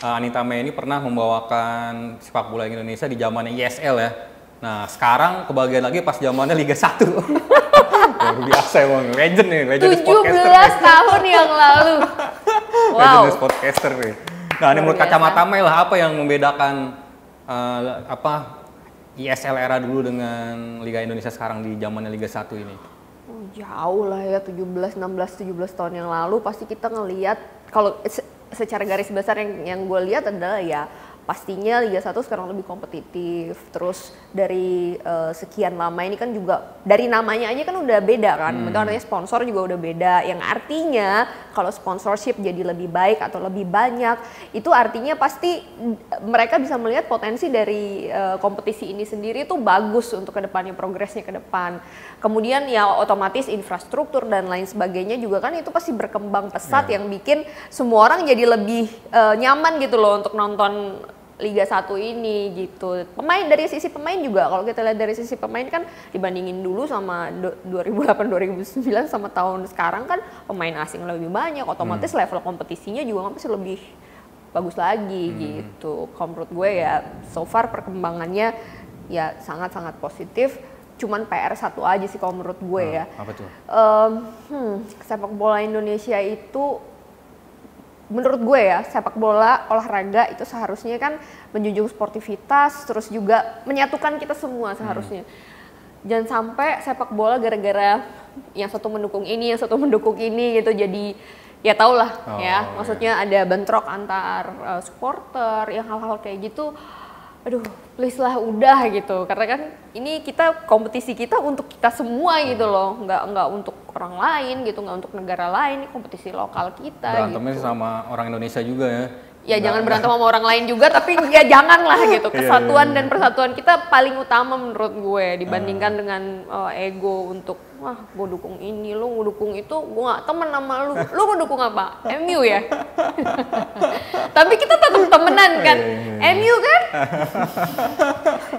Anita Mae ini pernah membawakan sepak bola Indonesia di zamannya ISL ya. Nah, sekarang kebagian lagi pas zamannya Liga 1. Luar biasa emang, legend nih, legend 17 tahun yang lalu. Wow. Legend podcaster nih. Nah, ini menurut kacamata Mae lah, apa yang membedakan ISL era dulu dengan Liga Indonesia sekarang di zamannya Liga 1 ini? Jauh lah ya, 17 tahun yang lalu pasti kita ngelihat, kalau secara garis besar yang gue lihat adalah ya pastinya Liga 1 sekarang lebih kompetitif. Terus dari sekian lama ini kan juga dari namanya aja kan udah beda kan. Namanya sponsor juga udah beda. Yang artinya kalau sponsorship jadi lebih baik atau lebih banyak, itu artinya pasti mereka bisa melihat potensi dari kompetisi ini sendiri itu bagus untuk kedepannya, progresnya ke depan. Kemudian ya otomatis infrastruktur dan lain sebagainya juga kan itu pasti berkembang pesat yang bikin semua orang jadi lebih nyaman gitu loh untuk nonton Liga 1 ini gitu. Pemain, dari sisi pemain juga, kalau kita lihat dari sisi pemain kan dibandingin dulu sama 2008-2009 sama tahun sekarang kan pemain asing lebih banyak, otomatis level kompetisinya juga kan pasti lebih bagus lagi gitu. Kalau menurut gue ya so far perkembangannya ya sangat-sangat positif. Cuman PR satu aja sih kalau menurut gue ya. Apa tuh? Sepak bola Indonesia itu menurut gue ya, sepak bola olahraga itu seharusnya kan menjunjung sportivitas, terus juga menyatukan kita semua seharusnya. Jangan sampai sepak bola gara-gara yang satu mendukung ini, yang satu mendukung ini gitu, jadi ya tau lah maksudnya ada bentrok antar supporter, yang hal-hal kayak gitu. Aduh, please lah udah gitu, karena kan ini kompetisi kita untuk kita semua gitu loh, nggak untuk orang lain gitu, nggak untuk negara lain, ini kompetisi lokal kita. Berantemnya gitu. sama orang Indonesia juga ya. Ya jangan berantem sama orang lain juga, tapi ya jangan lah gitu. Kesatuan dan persatuan kita paling utama menurut gue dibandingkan dengan ego untuk wah gue dukung ini, lu dukung itu, gue gak temen sama lu mau dukung apa? MU ya? Tapi kita tetap temenan kan? MU kan?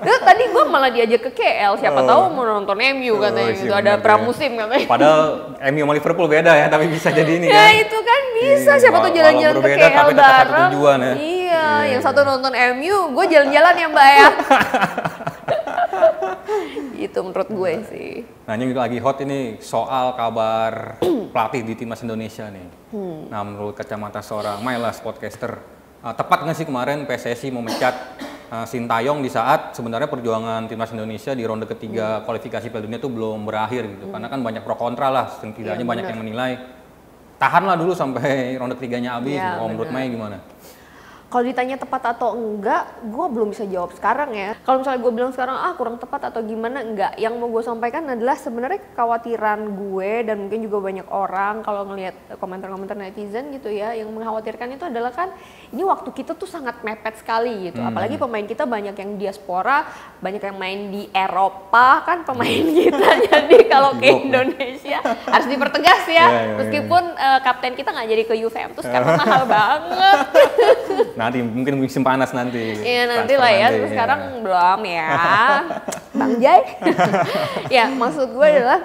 Terus tadi gue malah diajak ke KL, siapa tahu mau nonton MU katanya gitu, ada pramusim katanya. Padahal MU sama Liverpool beda ya, tapi bisa jadi ini kan? Ya itu kan bisa, siapa tuh jalan-jalan ke KL bareng. Ya? Iya, yang satu nonton MU, gue jalan-jalan ya mbak ya. Itu menurut gue sih. Nah ini lagi hot ini soal kabar pelatih di timnas Indonesia nih. Nah menurut kacamata seorang Mailas podcaster, tepat nggak sih kemarin PSSI memecat Sintayong di saat sebenarnya perjuangan timnas Indonesia di ronde ketiga kualifikasi Piala Dunia itu belum berakhir gitu. Karena kan banyak pro kontra lah, setidaknya banyak yang menilai tahanlah dulu sampai ronde ketiganya habis. Ya, menurut Mai gimana? Kalau ditanya tepat atau enggak, gue belum bisa jawab sekarang ya. Kalau misalnya gue bilang sekarang, kurang tepat atau gimana, enggak. Yang mau gue sampaikan adalah sebenarnya kekhawatiran gue dan mungkin juga banyak orang kalau ngelihat komentar-komentar netizen gitu ya, yang mengkhawatirkan itu adalah kan ini waktu kita tuh sangat mepet sekali gitu. Apalagi pemain kita banyak yang diaspora, banyak yang main di Eropa kan pemain kita. Jadi kalau ke Indonesia harus dipertegas ya. Meskipun kapten kita nggak jadi ke Juventus karena mahal banget. Nanti mungkin musim panas nanti. Iya nanti lah ya, sekarang belum ya. Bang Jai. Ya maksud gue adalah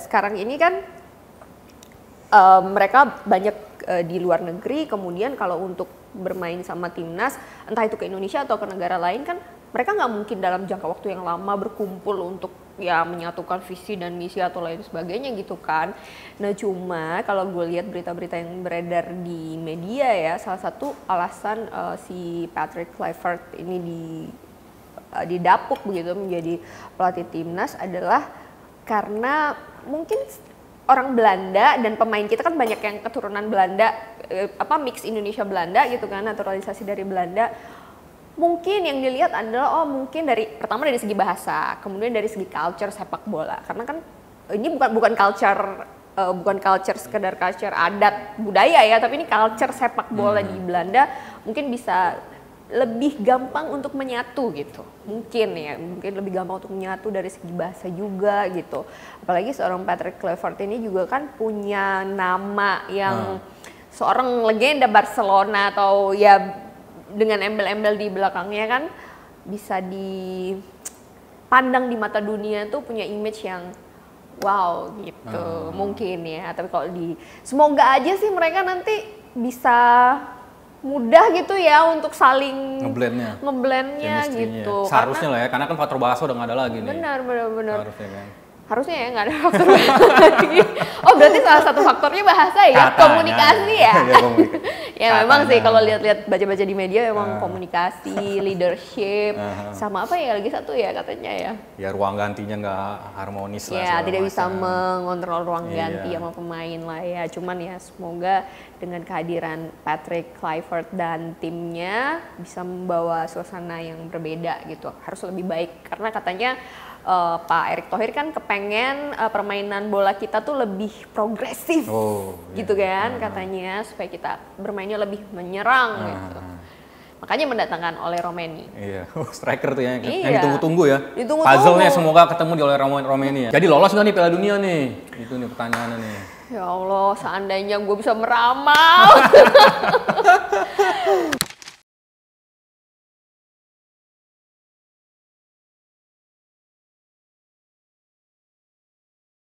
sekarang ini kan mereka banyak di luar negeri, kemudian kalau untuk bermain sama timnas, entah itu ke Indonesia atau ke negara lain kan, mereka nggak mungkin dalam jangka waktu yang lama berkumpul untuk ya menyatukan visi dan misi atau lain sebagainya gitu kan. Nah cuma kalau gue lihat berita-berita yang beredar di media ya, salah satu alasan si Patrick Kluivert ini didapuk begitu menjadi pelatih timnas adalah karena mungkin orang Belanda dan pemain kita kan banyak yang keturunan Belanda, mix Indonesia Belanda gitu kan, naturalisasi dari Belanda. Mungkin yang dilihat adalah mungkin pertama dari segi bahasa, kemudian dari segi culture sepak bola. Karena kan ini bukan culture sekedar culture adat budaya ya, tapi ini culture sepak bola di Belanda mungkin bisa lebih gampang untuk menyatu gitu. Mungkin lebih gampang untuk menyatu dari segi bahasa juga gitu. Apalagi seorang Patrick Kluivert ini juga kan punya nama yang seorang legenda Barcelona atau ya dengan embel-embel di belakangnya kan bisa dipandang di mata dunia tuh punya image yang wow gitu mungkin ya. Tapi kalau semoga aja sih mereka nanti bisa mudah gitu ya untuk saling ngeblendnya gitu. Seharusnya lah ya, karena kan faktor bahasa udah nggak ada lagi nih. Benar. Harusnya kan. Harusnya ya nggak ada faktor lagi. Oh berarti salah satu faktornya bahasa ya, Katanya. komunikasi ya. Ya memang sih Katanya. kalau lihat-lihat baca-baca di media memang komunikasi, leadership, sama apa ya lagi satu ya katanya ya. Ya ruang gantinya nggak harmonis lah. Ya segala tidak bisa macam. mengontrol ruang Iya. ganti sama pemain lah ya. Cuman ya semoga dengan kehadiran Patrick Kluivert dan timnya bisa membawa suasana yang berbeda gitu. Harus lebih baik karena katanya Pak Erick Thohir kan kepengen permainan bola kita tuh lebih progresif gitu kan katanya supaya kita bermainnya lebih menyerang gitu. Makanya mendatangkan oleh Romeni. Iya, striker tuh yang Iya. ditunggu-tunggu ya. Ditunggu-tunggu. Puzzle-nya semoga ketemu di oleh Romeni ya. Jadi lolos nggak nih Piala Dunia nih? Itu nih pertanyaannya nih. Ya Allah, seandainya gue bisa meramal.